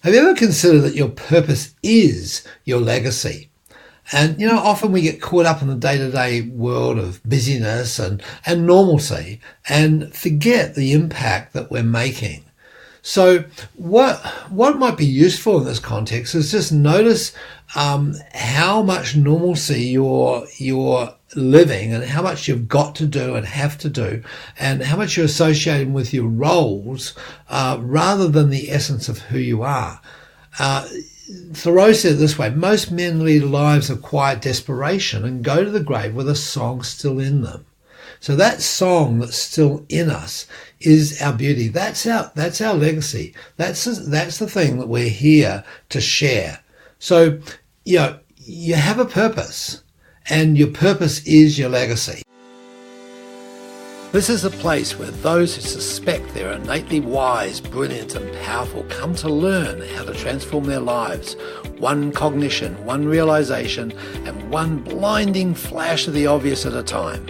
Have you ever considered that your purpose is your legacy? And, often we get caught up in the day-to-day world of busyness and normalcy and forget the impact that we're making. So what might be useful in this context is just notice how much normalcy you're living and how much you've got to do and have to do and how much you're associating with your roles rather than the essence of who you are. Thoreau said it this way: most men lead lives of quiet desperation and go to the grave with a song still in them. So that song that's still in us is our beauty. That's our legacy. That's the thing that we're here to share. So, you have a purpose, and your purpose is your legacy. This is a place where those who suspect they're innately wise, brilliant and powerful come to learn how to transform their lives, one cognition, one realization, and one blinding flash of the obvious at a time.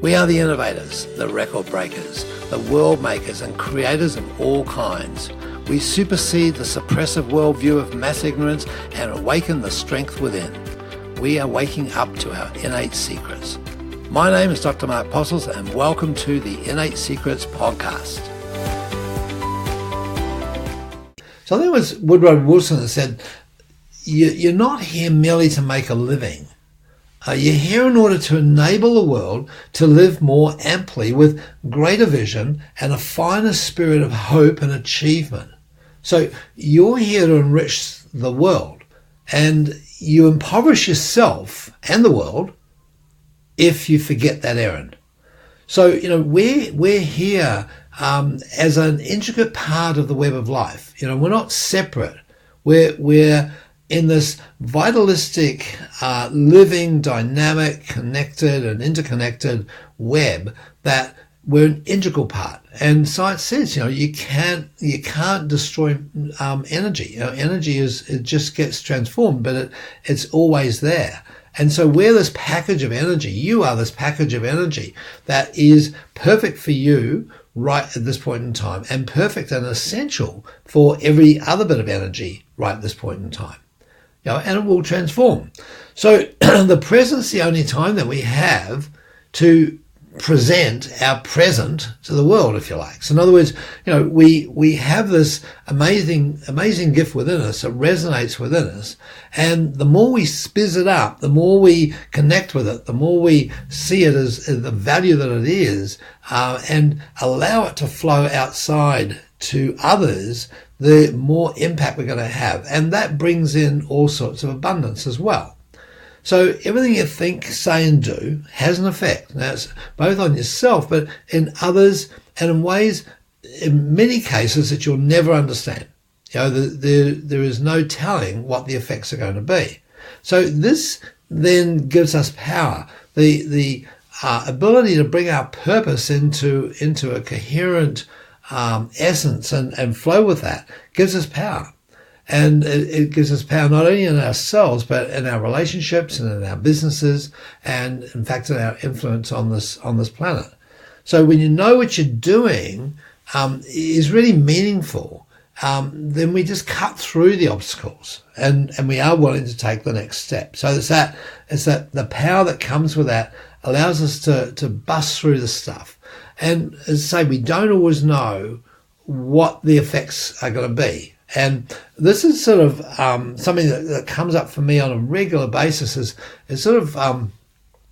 We are the innovators, the record breakers, the world makers and creators of all kinds. We supersede the suppressive worldview of mass ignorance and awaken the strength within. We are waking up to our innate secrets. My name is Dr. Mark Postles, and welcome to the Innate Secrets podcast. So I think it was Woodrow Wilson that said, you're not here merely to make a living. You're here in order to enable the world to live more amply with greater vision and a finer spirit of hope and achievement. So you're here to enrich the world, and you impoverish yourself and the world if you forget that errand. So, we're here as an intricate part of the web of life. We're not separate. We're in this vitalistic, living, dynamic, connected and interconnected web that we're an integral part. And science says, you can't destroy energy. Energy it just gets transformed, but it's always there. And so we're this package of energy. You are this package of energy that is perfect for you right at this point in time, and perfect and essential for every other bit of energy right at this point in time. And it will transform. So the present's the only time that we have to present our present to the world, if you like. So in other words, we have this amazing gift within us that resonates within us, and the more we spizz it up, the more we connect with it, the more we see it as the value that it is, and allow it to flow outside to others, the more impact we're going to have. And that brings in all sorts of abundance as well. So everything you think, say and do has an effect. Now it's both on yourself, but in others, and in ways, in many cases, that you'll never understand. There is no telling what the effects are going to be. So this then gives us power, the ability to bring our purpose into a coherent essence and flow with that gives us power. And it gives us power not only in ourselves, but in our relationships and in our businesses, and in fact in our influence on this planet. So when you know what you're doing is really meaningful, then we just cut through the obstacles and we are willing to take the next step. So it's that the power that comes with that allows us to bust through the stuff. And as I say, we don't always know what the effects are going to be. And this is sort of something that comes up for me on a regular basis. Is sort of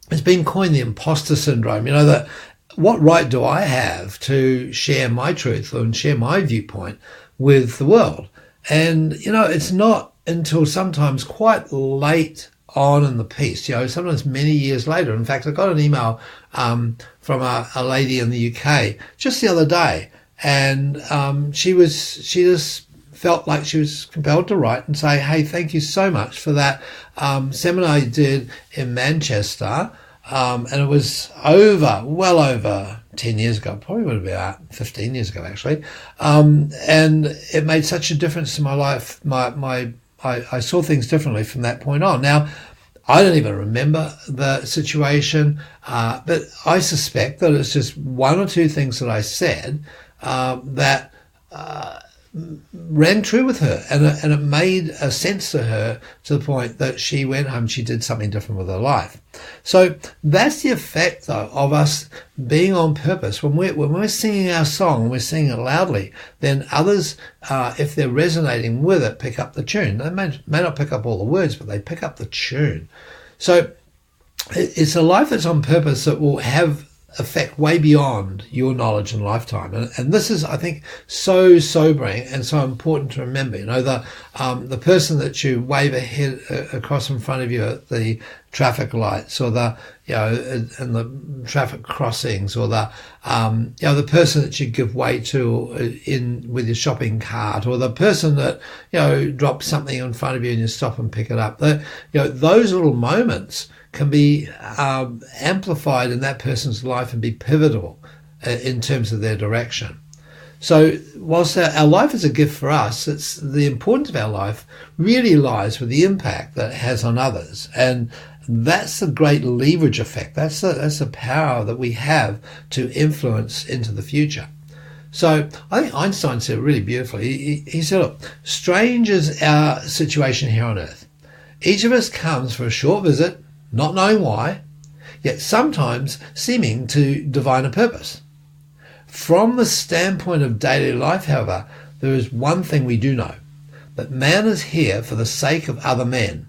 it's been coined the Imposter Syndrome. That what right do I have to share my truth and share my viewpoint with the world? And it's not until sometimes quite late on in the piece, sometimes many years later. In fact, I got an email from a lady in the UK just the other day, and she just felt like she was compelled to write and say, hey, thank you so much for that seminar you did in Manchester. And it was well over 10 years ago, probably would have been about 15 years ago, actually. And it made such a difference to my life. I saw things differently from that point on. Now, I don't even remember the situation, but I suspect that it's just one or two things that I said that ran true with her, and it made a sense to her to the point that she went home, she did something different with her life. So that's the effect, though, of us being on purpose. When we're singing our song, we're singing it loudly, then others, if they're resonating with it, pick up the tune. They may not pick up all the words, but they pick up the tune. So it's a life that's on purpose that will have effect way beyond your knowledge and lifetime. And this is, I think, so sobering and so important to remember. The person that you wave ahead across in front of you at the traffic lights, or the in the traffic crossings, or the person that you give way to in with your shopping cart, or the person that drops something in front of you and you stop and pick it up. Those little moments can be amplified in that person's life and be pivotal in terms of their direction. So whilst our life is a gift for us, it's the importance of our life really lies with the impact that it has on others. And that's the great leverage effect. That's the power that we have to influence into the future. So I think Einstein said it really beautifully. He said, look, strange is our situation here on earth. Each of us comes for a short visit, not knowing why, yet sometimes seeming to divine a purpose. From the standpoint of daily life, however, there is one thing we do know, that man is here for the sake of other men.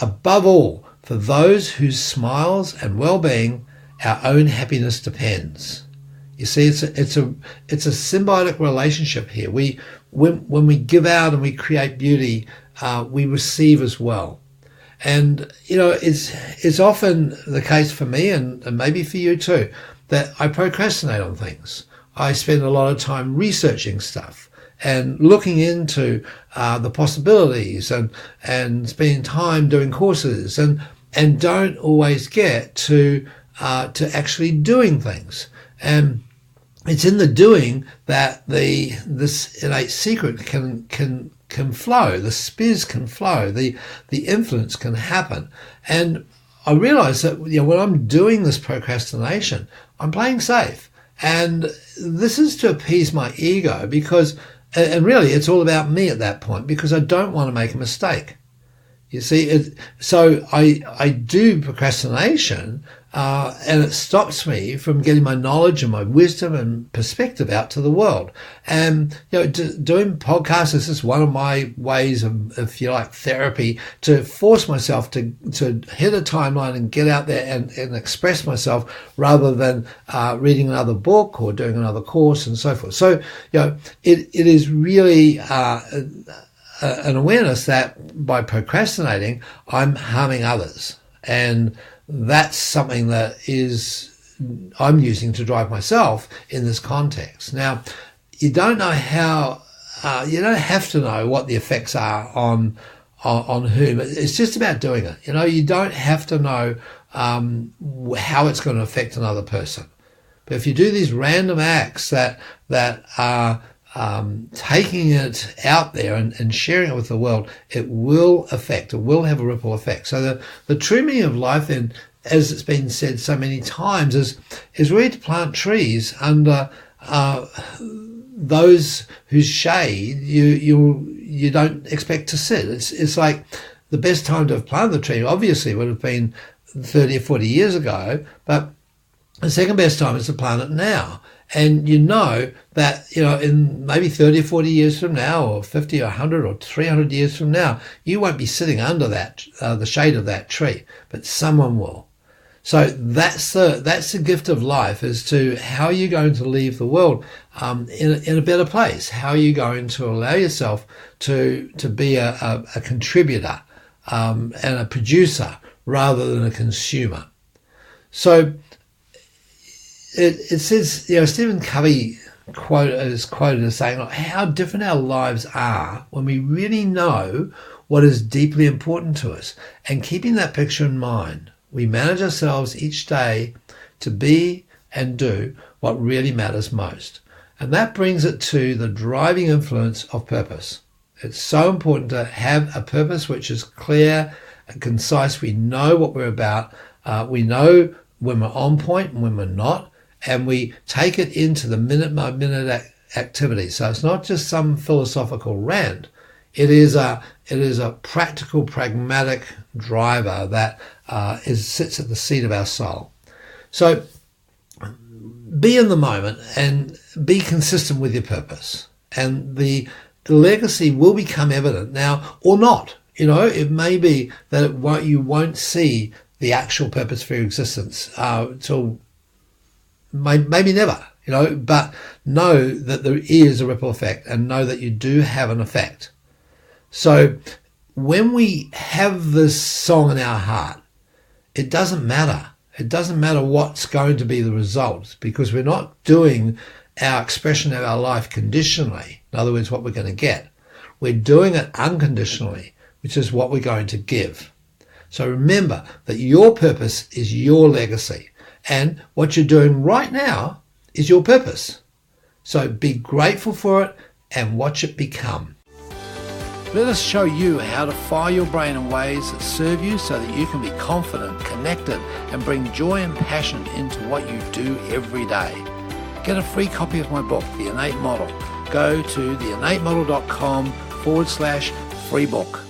Above all, for those whose smiles and well-being our own happiness depends. You see, it's a symbiotic relationship here. When we give out and we create beauty, we receive as well. And, it's often the case for me, and maybe for you too, that I procrastinate on things. I spend a lot of time researching stuff and looking into the possibilities and spending time doing courses and don't always get to actually doing things. And it's in the doing that this innate secret can flow, the spiz can flow, the influence can happen. And I realize that when I'm doing this procrastination, I'm playing safe. And this is to appease my ego, because, and really it's all about me at that point, because I don't want to make a mistake. You see, so I do procrastination, and it stops me from getting my knowledge and my wisdom and perspective out to the world. And, doing podcasts is just one of my ways of, if you like, therapy, to force myself to hit a timeline and get out there and express myself, rather than reading another book or doing another course and so forth. So, it is really an awareness that by procrastinating, I'm harming others. And that's something that I'm using to drive myself in this context. Now, you don't know how, you don't have to know what the effects are on whom. It's just about doing it. You don't have to know how it's going to affect another person. But if you do these random acts that are taking it out there and sharing it with the world, it will have a ripple effect. So the true meaning of life, then, as it's been said so many times, is really to plant trees under those whose shade you don't expect to sit. It's like the best time to have planted the tree obviously would have been 30 or 40 years ago, but the second best time is to plant it now. And that, in maybe 30 or 40 years from now, or 50 or 100 or 300 years from now, you won't be sitting under that, the shade of that tree, but someone will. So that's the gift of life, as to how you're going to leave the world in a better place. How are you going to allow yourself to be a contributor and a producer rather than a consumer. So it says, Stephen Covey is quoted as saying, how different our lives are when we really know what is deeply important to us. And keeping that picture in mind, we manage ourselves each day to be and do what really matters most. And that brings it to the driving influence of purpose. It's so important to have a purpose which is clear and concise. We know what we're about. We know when we're on point and when we're not. And we take it into the minute by minute activity. So it's not just some philosophical rant. It is a practical, pragmatic driver that sits at the seat of our soul. So be in the moment and be consistent with your purpose. And the legacy will become evident now or not. It may be that you won't see the actual purpose for your existence till maybe never, but know that there is a ripple effect and know that you do have an effect. So when we have this song in our heart, it doesn't matter. It doesn't matter what's going to be the result, because we're not doing our expression of our life conditionally. In other words, what we're going to get. We're doing it unconditionally, which is what we're going to give. So remember that your purpose is your legacy, and what you're doing right now is your purpose. So be grateful for it and watch it become. Let us show you how to fire your brain in ways that serve you so that you can be confident, connected, and bring joy and passion into what you do every day. Get a free copy of my book, The Innate Model. Go to theinnatemodel.com/free book.